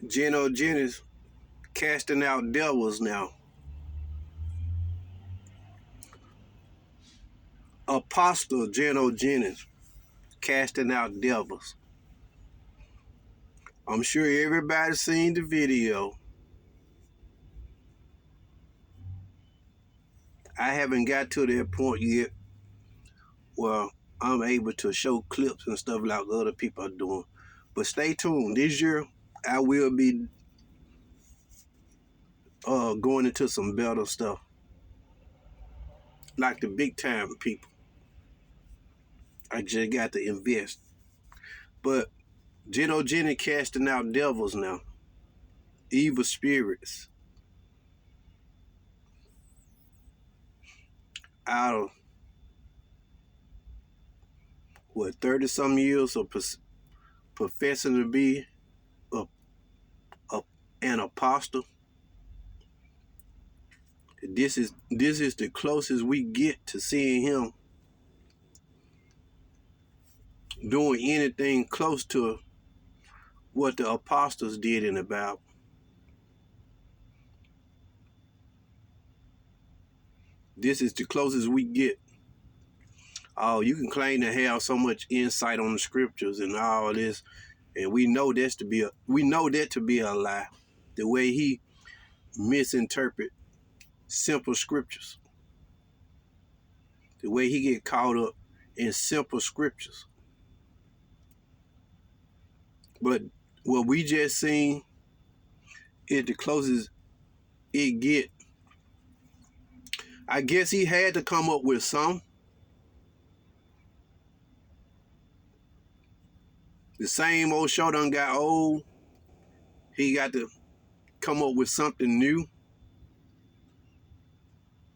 Jennings casting out devils now. Apostle Jennings casting out devils. I'm sure everybody's seen the video. I haven't got to that point yet where I'm able to show clips and stuff like other people are doing. But stay tuned. This year, I will be going into some better stuff. Like the big time people. I just got to invest. But Jennings casting out devils now. Evil spirits. Out of, what, 30-some years of professing to be a, a, an apostle. This is the closest we get to seeing him doing anything close to what the apostles did in the Bible. This is the closest we get. Oh, you can claim to have so much insight on the scriptures and all this, and we know that to be a lie. The way he misinterpret simple scriptures, the way he get caught up in simple scriptures. But what we just seen is the closest it get. I guess he had to come up with some. The same old show done got old. He got to come up with something new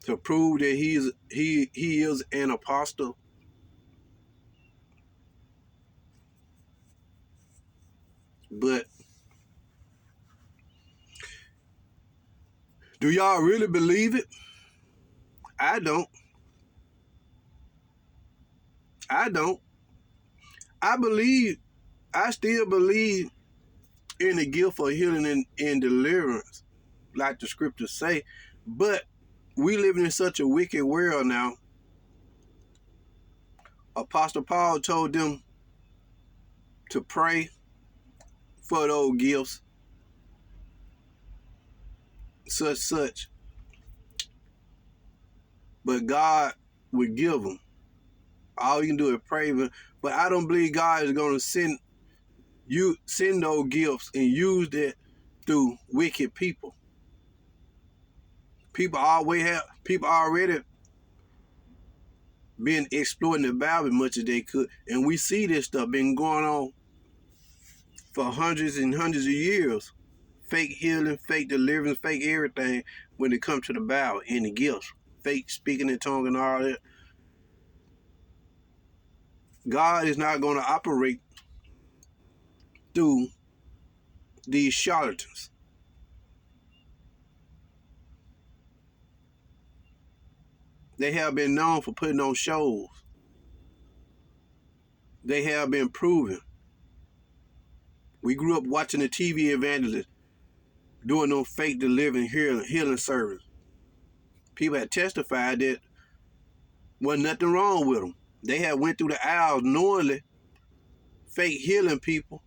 to prove that he is an apostle. But do y'all really believe it? I don't. I still believe in the gift of healing and deliverance, like the scriptures say. But we living in such a wicked world now. Apostle Paul told them to pray for those gifts, such. But God would give them. All you can do is pray. But I don't believe God is going to send those gifts and use that through wicked people. People already been exploiting the Bible as much as they could. And we see this stuff been going on for hundreds and hundreds of years. Fake healing, fake deliverance, fake everything when it comes to the Bible and the gifts. Fake speaking in tongues and all that. God is not going to operate through these charlatans. They have been known for putting on shows. They have been proven. We grew up watching the TV evangelists doing no fake delivering healing service. People had testified that wasn't nothing wrong with them. They had went through the aisles knowingly fake healing people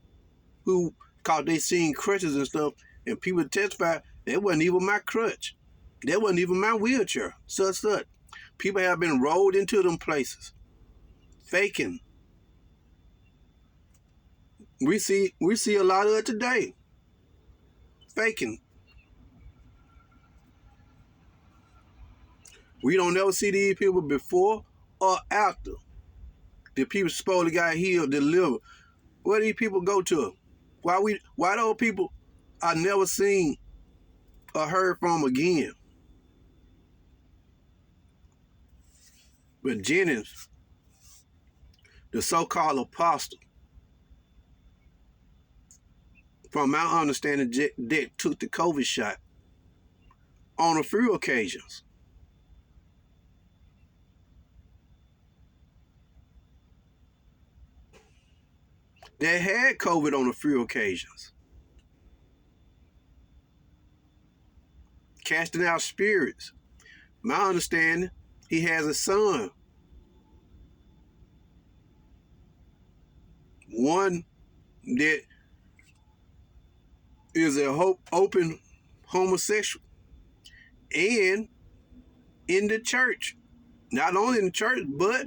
who, cause they seen crutches and stuff, and people testified that wasn't even my crutch. That wasn't even my wheelchair. Such. People have been rolled into them places. Faking. We see a lot of it today. Faking. We don't never see these people before or after. The people supposedly got healed, delivered. Where these people go to? Why those people are never seen or heard from again? But Jennings, the so-called apostle, from my understanding, that took the COVID shot on a few occasions. They had COVID on a few occasions. casting out spirits. My understanding, he has a son. One that is a open homosexual. And in the church. Not only in the church, but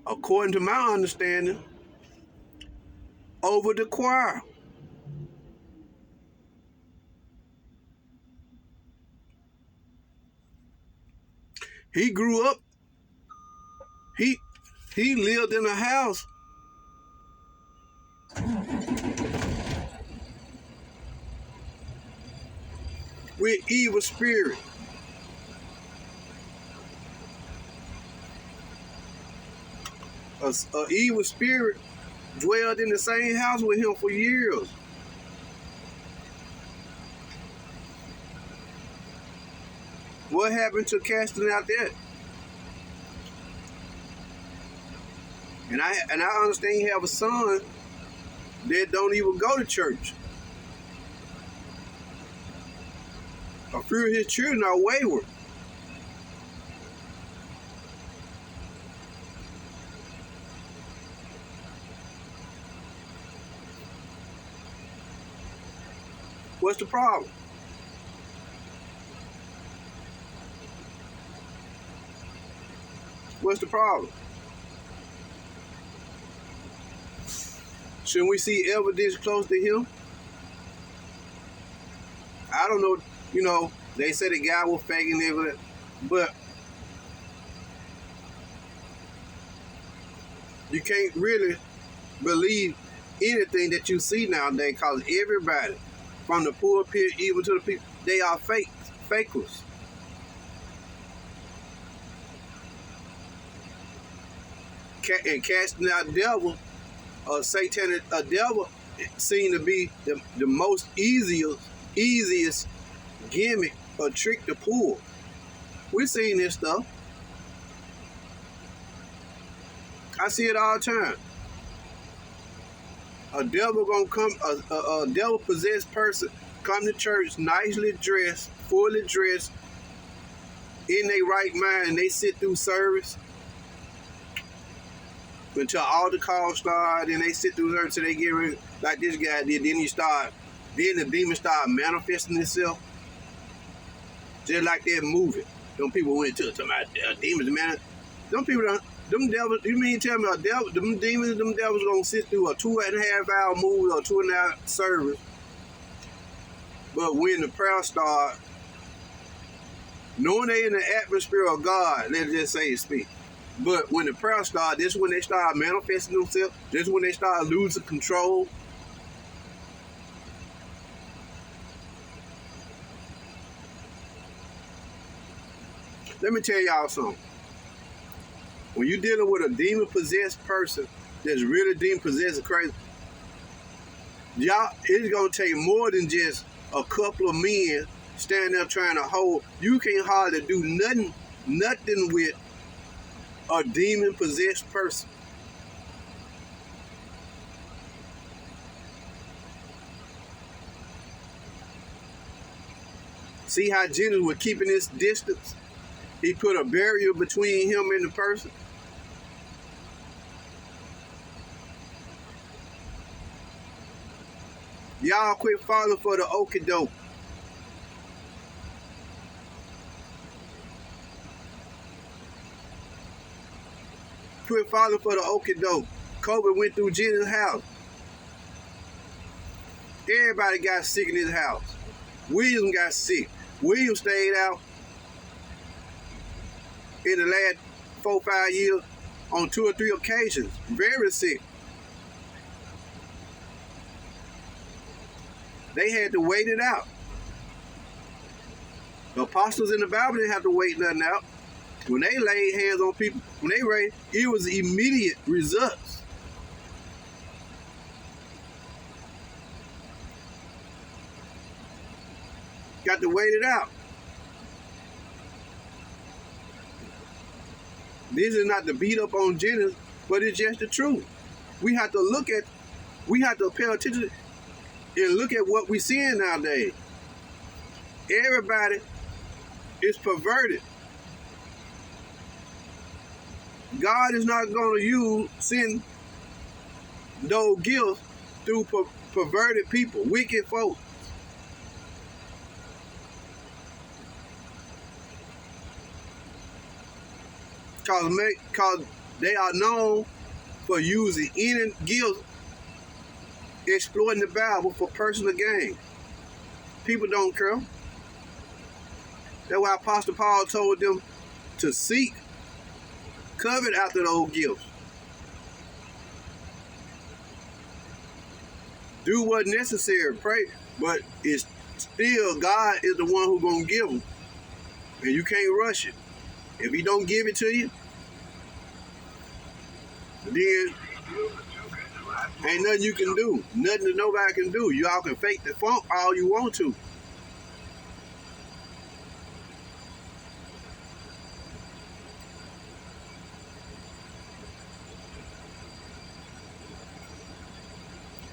according to my understanding, over the choir. He grew up, he lived in a house with evil spirit. A evil spirit dwelled in the same house with him for years. What happened to casting out that? And I understand you have a son that don't even go to church. A few of his children are wayward. What's the problem? What's the problem? Shouldn't we see evidence close to him? I don't know, they say the guy was faking it, but you can't really believe anything that you see nowadays because everybody, from the pulpit even to the people, they are fakers. And casting out devil, a devil seem to be the most easiest gimmick or trick to pull. We're seeing this stuff. I see it all the time. A devil gonna come, a devil possessed person come to church nicely dressed, fully dressed, in their right mind, and they sit through service until all the calls start, and they sit through service until they get ready, like this guy did. Then the demon start manifesting itself, just like that movie. Them people went to my demons, man. Them people don't. Them devils, you mean tell me them devils gonna sit through a 2.5 hour movie or 2.5 hour service, but when the prayer start, knowing they in the atmosphere of God, let's just say speak. But when the prayer start, this is when they start manifesting themselves. This is when they start losing control. Let me tell y'all something. When you're dealing with a demon-possessed person that's really demon-possessed and crazy, it's going to take more than just a couple of men standing there trying to hold. You can't hardly do nothing with a demon-possessed person. See how Jennings was keeping his distance? He put a barrier between him and the person. Y'all quit falling for the okie doke. Quit falling for the okie doke. COVID went through Jennings' house. Everybody got sick in his house. William got sick. William stayed out in the last 4-5 years on 2 or 3 occasions. Very sick. They had to wait it out. The apostles in the Bible didn't have to wait nothing out. When they laid hands on people, when they raised, it was immediate results. Got to wait it out. This is not to beat up on Jennings, but it's just the truth. We have to pay attention and look at what we're seeing nowadays. Everybody It's perverted. God is not going to send those gifts through perverted people, wicked folk. Because they are known for using any gifts, exploiting the Bible for personal gain. People don't care. That's why Apostle Paul told them to seek, covet after those gifts. Do what's necessary, pray, but it's still God is the one who's going to give them. And you can't rush it. If he don't give it to you, then ain't nothing you can do. Nothing that nobody can do. Y'all can fake the funk all you want to.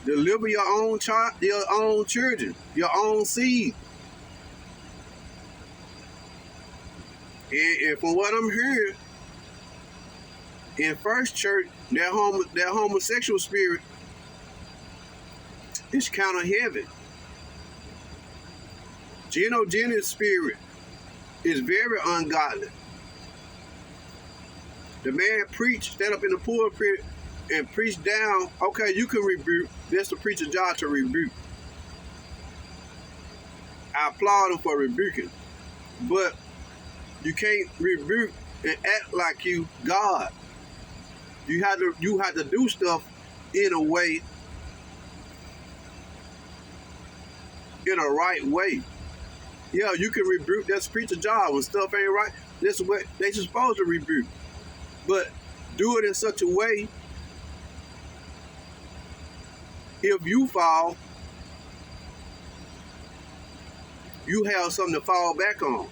Deliver your own child, your own children, your own seed. And from what I'm hearing, in First Church, that homosexual spirit is kind of heavy. Jennings' spirit is very ungodly. The man preached, stand up in the pulpit and preach down. Okay, you can rebuke. That's the preacher's job to rebuke. I applaud him for rebuking. But you can't rebuke and act like you God. You have to do stuff in a way, in a right way. Yeah, you can rebuke. That's preacher's job. When stuff ain't right, that's what they supposed to rebuke. But do it in such a way, if you fall, you have something to fall back on.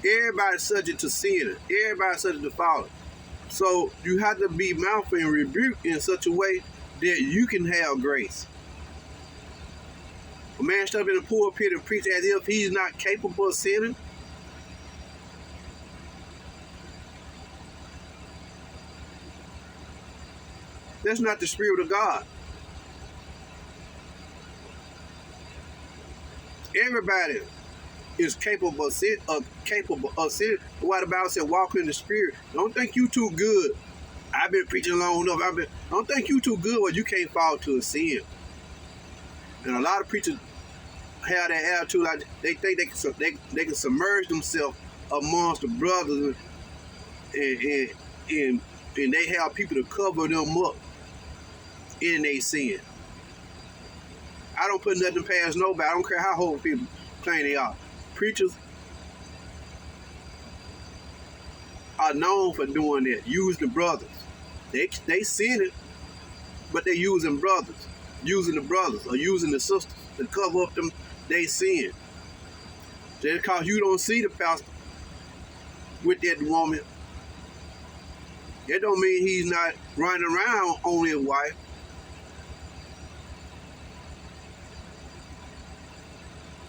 Everybody's subject to sin. Everybody's subject to falling. So you have to be mouthy and rebuke in such a way that you can have grace. A man stood up in the pulpit and preach as if he's not capable of sinning. That's not the Spirit of God. Everybody is capable of sin. Why the Bible said, walk in the Spirit. Don't think you too good. I've been preaching long enough. Don't think you too good where you can't fall to a sin. And a lot of preachers have that attitude like they think they can submerge themselves amongst the brothers, and they have people to cover them up in their sin. I don't put nothing past nobody. I don't care how holy people claim they are. Preachers are known for doing that, using the brothers. They sin it, but they using brothers, using the brothers or using the sisters to cover up them they sin. Just because you don't see the pastor with that woman, that don't mean he's not running around on his wife.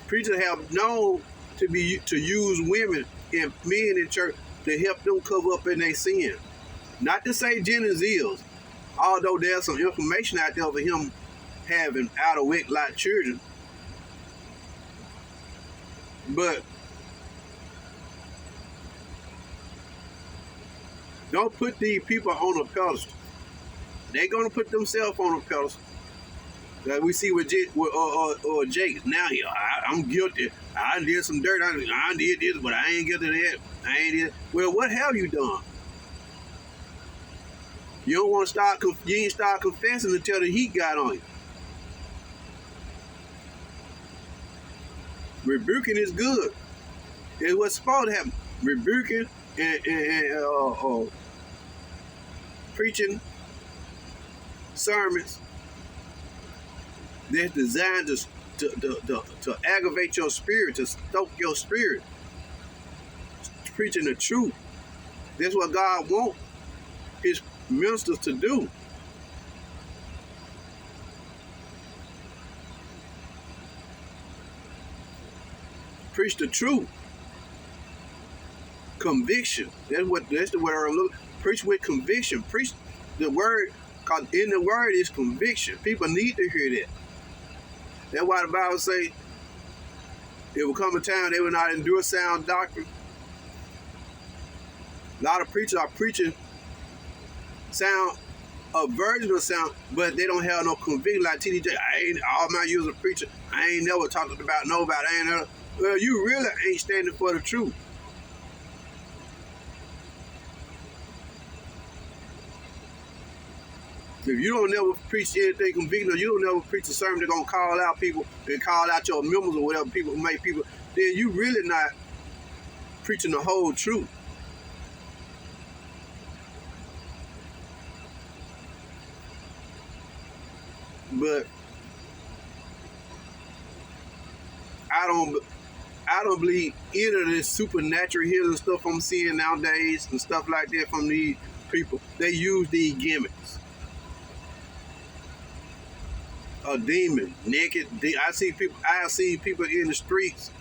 Preachers have known to use women and men in church to help them cover up in their sin. Not to say Jennings is, although there's some information out there for him having out of wedlock children. But don't put these people on a pedestal. They're gonna put themselves on a pedestal. Like we see with Jake. Now I'm guilty. I did some dirt. I did this, but I ain't guilty of that. I ain't did. Well, what have you done? You don't want to start. You ain't start confessing until the heat got on you. Rebuking is good. It's what's supposed to happen. Rebuking and preaching sermons that's designed to aggravate your spirit, to stoke your spirit. Preaching the truth. That's what God wants his ministers to do. Preach the truth. Conviction. That's the word I look. Preach with conviction. Preach the word, cause in the word is conviction. People need to hear that. That's why the Bible say, there will come a time they will not endure sound doctrine. A lot of preachers are preaching sound, a version of sound, but they don't have no conviction. Like TDJ, all my years of preacher, I ain't never talked about nobody. I ain't never. Well, you really ain't standing for the truth. If you don't never preach anything convicting, or you don't never preach a sermon that's gonna call out people and call out your members or whatever people make people, then you really not preaching the whole truth. But I don't believe any of this supernatural healing stuff I'm seeing nowadays and stuff like that from these people. They use these gimmicks. A demon, naked. I have seen people in the streets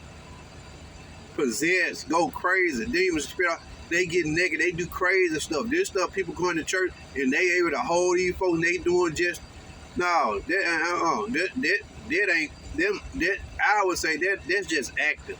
possessed, go crazy. Demons, spirit, they get naked. They do crazy stuff. This stuff people going to church and they able to hold these folks. And they doing just no. That ain't them. That I would say that's just acting.